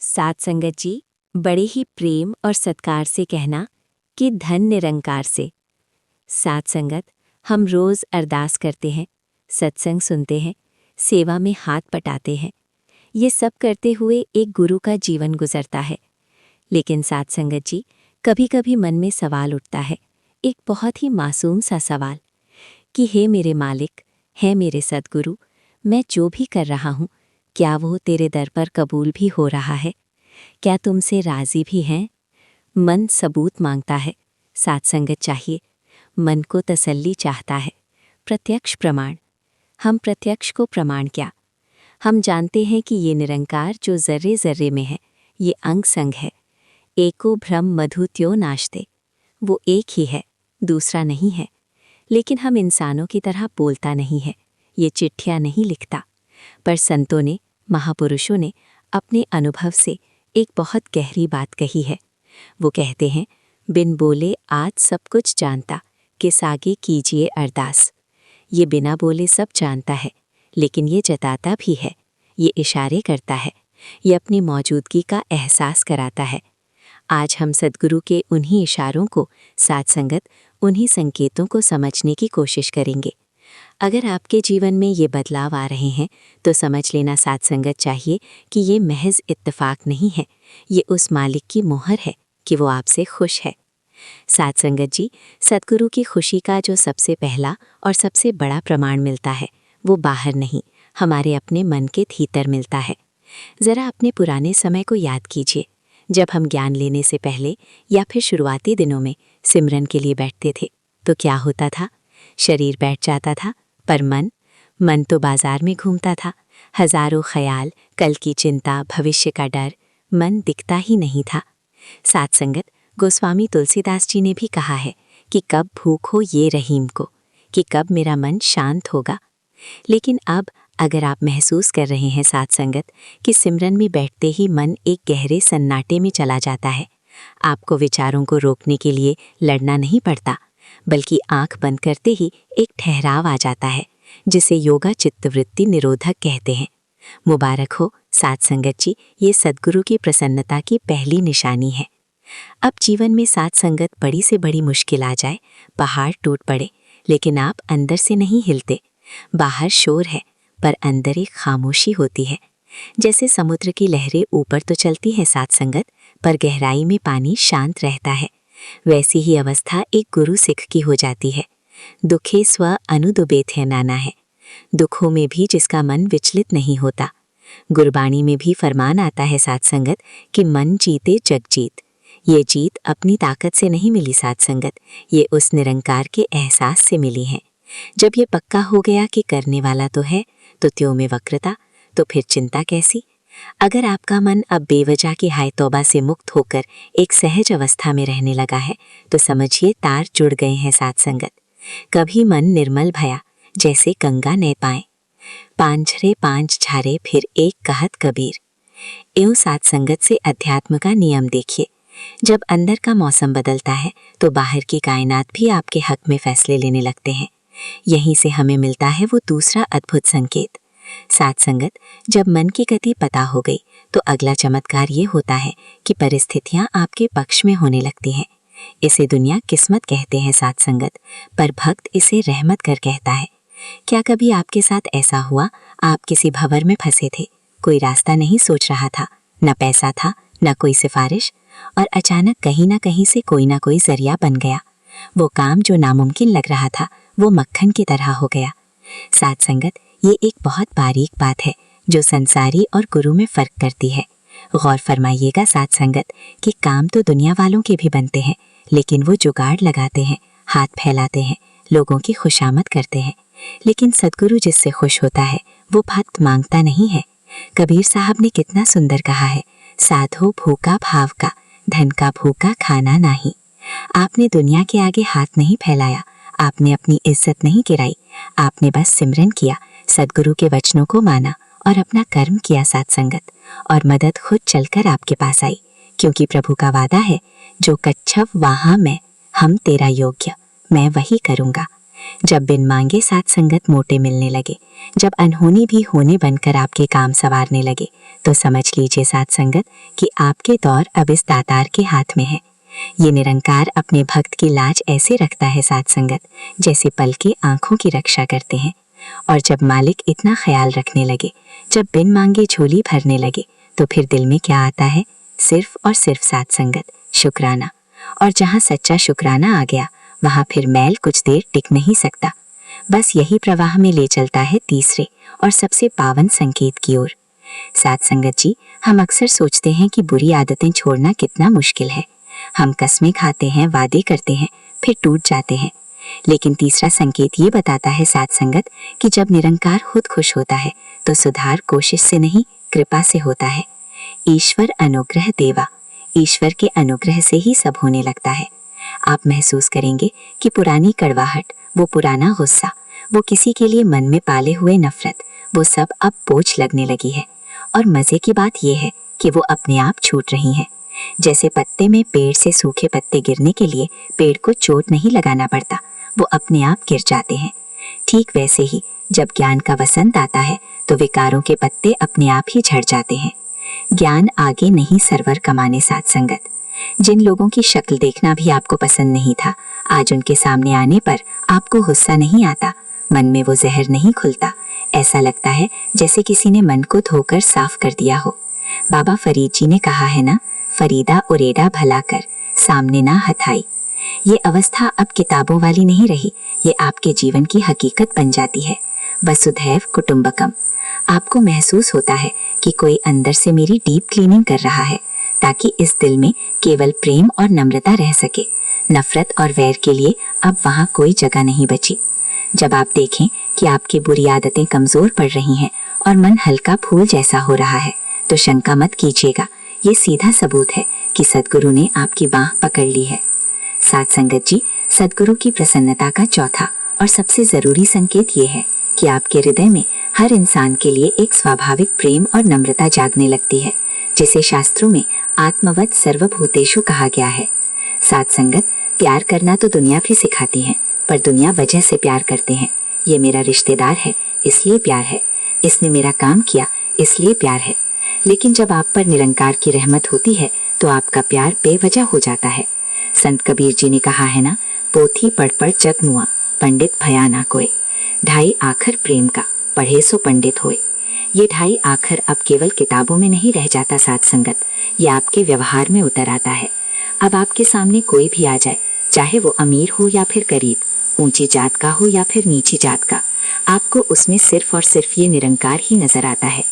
साथ संगत जी बड़े ही प्रेम और सत्कार से कहना कि धन निरंकार से। साथ संगत हम रोज़ अरदास करते हैं, सत्संग सुनते हैं, सेवा में हाथ बटाते हैं। ये सब करते हुए एक गुरु का जीवन गुजरता है। लेकिन साथ संगत जी कभी कभी मन में सवाल उठता है, एक बहुत ही मासूम सा सवाल कि हे मेरे मालिक, है मेरे सद्गुरु, मैं जो भी कर रहा हूँ क्या वो तेरे दर पर कबूल भी हो रहा है? क्या तुमसे राज़ी भी हैं? मन सबूत मांगता है, साथ संगत चाहिए। मन को तसल्ली चाहता है, प्रत्यक्ष प्रमाण। हम प्रत्यक्ष को प्रमाण क्या, हम जानते हैं कि ये निरंकार जो जर्रे जर्रे में है, ये अंग संग है। एको भ्रम मधु त्यो नाशते, वो एक ही है, दूसरा नहीं है। लेकिन हम इंसानों की तरह बोलता नहीं है, ये चिट्ठियाँ नहीं लिखता। पर संतों ने, महापुरुषों ने अपने अनुभव से एक बहुत गहरी बात कही है। वो कहते हैं, बिन बोले आज सब कुछ जानता, किस आगे कीजिए अरदास। ये बिना बोले सब जानता है, लेकिन ये जताता भी है, ये इशारे करता है, ये अपनी मौजूदगी का एहसास कराता है। आज हम सद्गुरु के उन्हीं इशारों को, साथ संगत उन्हीं संकेतों को समझने की कोशिश करेंगे। अगर आपके जीवन में ये बदलाव आ रहे हैं तो समझ लेना साथ संगत चाहिए कि ये महज इत्तेफाक नहीं है, ये उस मालिक की मोहर है कि वो आपसे खुश है। साथ संगत जी, सद्गुरु की खुशी का जो सबसे पहला और सबसे बड़ा प्रमाण मिलता है, वो बाहर नहीं, हमारे अपने मन के भीतर मिलता है। ज़रा अपने पुराने समय को याद कीजिए, जब हम ज्ञान लेने से पहले या फिर शुरुआती दिनों में सिमरन के लिए बैठते थे तो क्या होता था? शरीर बैठ जाता था, पर मन तो बाजार में घूमता था। हजारों ख्याल, कल की चिंता, भविष्य का डर, मन दिखता ही नहीं था। साथ संगत गोस्वामी तुलसीदास जी ने भी कहा है कि कब भूख हो ये रहीम को, कि कब मेरा मन शांत होगा। लेकिन अब अगर आप महसूस कर रहे हैं साथ संगत कि सिमरन में बैठते ही मन एक गहरे सन्नाटे में चला जाता है, आपको विचारों को रोकने के लिए लड़ना नहीं पड़ता, बल्कि आंख बंद करते ही एक ठहराव आ जाता है, जिसे योगा चित्तवृत्ति निरोधक कहते हैं। मुबारक हो साथ संगत जी, ये सद्गुरु की प्रसन्नता की पहली निशानी है। अब जीवन में साथ संगत बड़ी से बड़ी मुश्किल आ जाए, पहाड़ टूट पड़े, लेकिन आप अंदर से नहीं हिलते। बाहर शोर है पर अंदर एक खामोशी होती है। जैसे समुद्र की लहरें ऊपर तो चलती हैं साथ संगत, पर गहराई में पानी शांत रहता है। वैसी ही अवस्था एक गुरु सिख की हो जाती है। दुखे स्व अनुदुबेत है नाना है, दुखों में भी जिसका मन विचलित नहीं होता। गुरबाणी में भी फरमान आता है साथ संगत कि मन जीते जग जीत। ये जीत अपनी ताकत से नहीं मिली साथ संगत, ये उस निरंकार के एहसास से मिली है। जब ये पक्का हो गया कि करने वाला तो है, तो त्यों में वक्रता, तो फिर चिंता कैसी? अगर आपका मन अब बेवजह की हाय तौबा से मुक्त होकर एक सहज अवस्था में रहने लगा है, तो समझिए तार जुड़ गए हैं साथ संगत। कभी मन निर्मल भया, जैसे गंगा नह पाए, पांझरे पांच झारे फिर एक कहत कबीर। एवं साथ संगत से अध्यात्म का नियम देखिए, जब अंदर का मौसम बदलता है तो बाहर की कायनात भी आपके हक में फैसले लेने लगते हैं। यहीं से हमें मिलता है वो दूसरा अद्भुत संकेत। साथ संगत, जब मन की गति पता हो गई तो अगला चमत्कार ये होता है कि परिस्थितियां आपके पक्ष में होने लगती हैं। इसे दुनिया किस्मत कहते हैं साथ संगत, पर भक्त इसे रहमत कर कहता है। क्या कभी आपके साथ ऐसा हुआ, आप किसी भंवर में फंसे थे, कोई रास्ता नहीं सोच रहा था, न पैसा था न कोई सिफारिश, और अचानक कहीं ना कहीं से कोई ना कोई जरिया बन गया। वो काम जो नामुमकिन लग रहा था वो मक्खन की तरह हो गया। साथ संगत, ये एक बहुत बारीक बात है जो संसारी और गुरु में फर्क करती है। गौर फरमाइएगा साथ संगत कि काम तो दुनिया वालों के भी बनते हैं, लेकिन वो जुगाड़ लगाते हैं, हाथ फैलाते हैं, लोगों की खुशामद करते हैं। लेकिन सद्गुरु जिससे खुश होता है वो भक्त मांगता नहीं है। कबीर साहब ने कितना सुंदर कहा है, साधो भूखा भाव का, धन का भूखा खाना नहीं। आपने दुनिया के आगे हाथ नहीं फैलाया, आपने अपनी इज्जत नहीं गिराई, आपने बस सिमरन किया, सद्गुरु के वचनों को माना और अपना कर्म किया साथ संगत, और मदद खुद चलकर आपके पास आई। क्योंकि प्रभु का वादा है, जो कच्छव वहाँ मैं, हम तेरा योग्य, मैं वही करूँगा। जब बिन मांगे साथ संगत मोटे मिलने लगे, जब अनहोनी भी होने बनकर आपके काम संवारने लगे, तो समझ लीजिए साथ संगत कि आपके दौर अब इस दातार के हाथ में है। ये निरंकार अपने भक्त की लाज ऐसे रखता है साथ संगत, जैसे पल के आंखों की रक्षा करते हैं। और जब मालिक इतना ख्याल रखने लगे, जब बिन मांगे झोली भरने लगे, तो फिर दिल में क्या आता है? सिर्फ और सिर्फ साथ संगत शुक्राना। और जहाँ सच्चा शुक्राना आ गया, वहाँ फिर मैल कुछ देर टिक नहीं सकता। बस यही प्रवाह में ले चलता है तीसरे और सबसे पावन संकेत की ओर। साथ संगत जी, हम अक्सर सोचते हैं कि बुरी आदतें छोड़ना कितना मुश्किल है। हम कस्में खाते हैं, वादे करते हैं, फिर टूट जाते हैं। लेकिन तीसरा संकेत ये बताता है साथ संगत कि जब निरंकार खुद खुश होता है, तो सुधार कोशिश से नहीं, कृपा से होता है। ईश्वर अनुग्रह देवा, ईश्वर के अनुग्रह से ही सब होने लगता है। आप महसूस करेंगे कि पुरानी कड़वाहट, वो पुराना गुस्सा, वो किसी के लिए मन में पाले हुए नफरत, वो सब अब बोझ लगने लगी है। और मजे की बात यह है कि वो अपने आप छूट रही हैं। जैसे पत्ते में पेड़ से सूखे पत्ते गिरने के लिए पेड़ को चोट नहीं लगाना पड़ता, वो अपने आप गिर जाते हैं। ठीक वैसे ही जब ज्ञान का वसंत आता है, तो विकारों के पत्ते अपने आप ही झड़ जाते हैं। ज्ञान आगे नहीं सरवर कमाने साथ संगत। जिन लोगों की शक्ल देखना भी आपको पसंद नहीं था, आज उनके सामने आने पर आपको गुस्सा नहीं आता, मन में वो जहर नहीं खुलता। ऐसा लगता है जैसे किसी ने मन को धोकर साफ कर दिया हो। बाबा फरीद जी ने कहा है ना, फरीदा उरेडा भला कर, सामने ना हथाई। ये अवस्था अब किताबों वाली नहीं रही, ये आपके जीवन की हकीकत बन जाती है। वसुधैव कुटुंबकम। आपको महसूस होता है कि कोई अंदर से मेरी डीप क्लीनिंग कर रहा है, ताकि इस दिल में केवल प्रेम और नम्रता रह सके। नफरत और वैर के लिए अब वहाँ कोई जगह नहीं बची। जब आप देखें कि आपकी बुरी आदतें कमजोर पड़ रही हैं और मन हल्का फूल जैसा हो रहा है, तो शंका मत कीजिएगा। ये सीधा सबूत है कि सद्गुरु ने आपकी बाह पकड़ ली है। साथ संगत जी, सद्गुरु की प्रसन्नता का चौथा और सबसे जरूरी संकेत ये है कि आपके हृदय में हर इंसान के लिए एक स्वाभाविक प्रेम और नम्रता जागने लगती है, जिसे शास्त्रों में आत्मवत् सर्वभूतेषु कहा गया है। साथ संगत, प्यार करना तो दुनिया भी सिखाती है, पर दुनिया वजह से प्यार करते हैं। ये मेरा रिश्तेदार है इसलिए प्यार है, इसने मेरा काम किया इसलिए प्यार है। लेकिन जब आप पर निरंकार की रहमत होती है, तो आपका प्यार बेवजह हो जाता है। संत कबीर जी ने कहा है ना, पोथी पढ़ पढ़ जग मुआ, पंडित भया ना कोय। ढाई आखर प्रेम का, पढ़े सो पंडित होए। ये ढाई आखर अब केवल किताबों में नहीं रह जाता साथ संगत, ये आपके व्यवहार में उतर आता है। अब आपके सामने कोई भी आ जाए, चाहे वो अमीर हो या फिर गरीब, ऊंची जात का हो या फिर नीची जात का, आपको उसमें सिर्फ और सिर्फ ये निरंकार ही नजर आता है।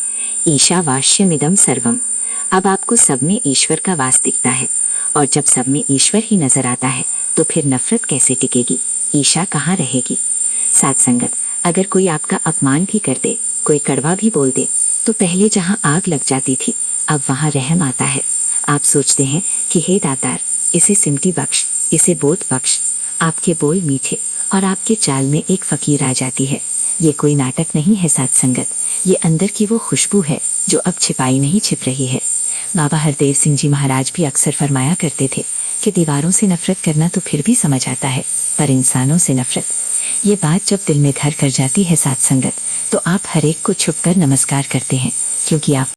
ईशावास्यमिदं सर्वम। अब आपको सब में ईश्वर का वास दिखता है, और जब सब में ईश्वर ही नजर आता है, तो फिर नफरत कैसे टिकेगी, ईशा कहाँ रहेगी। साथ संगत, अगर कोई आपका अपमान भी कर दे, कोई कड़वा भी बोल दे, तो पहले जहाँ आग लग जाती थी, अब वहाँ रहम आता है। आप सोचते हैं कि हे दातार, इसे सिमटी बख्श, इसे बोध बख्श। आपके बोल मीठे और आपके चाल में एक फकीर आ जाती है। ये कोई नाटक नहीं है साथ संगत, ये अंदर की वो खुशबू है जो अब छिपाई नहीं छिप रही है। बाबा हरदेव सिंह जी महाराज भी अक्सर फरमाया करते थे कि दीवारों से नफरत करना तो फिर भी समझ आता है, पर इंसानों से नफरत, ये बात जब दिल में घर कर जाती है साथ संगत, तो आप हर एक को छुपकर नमस्कार करते हैं, क्योंकि आप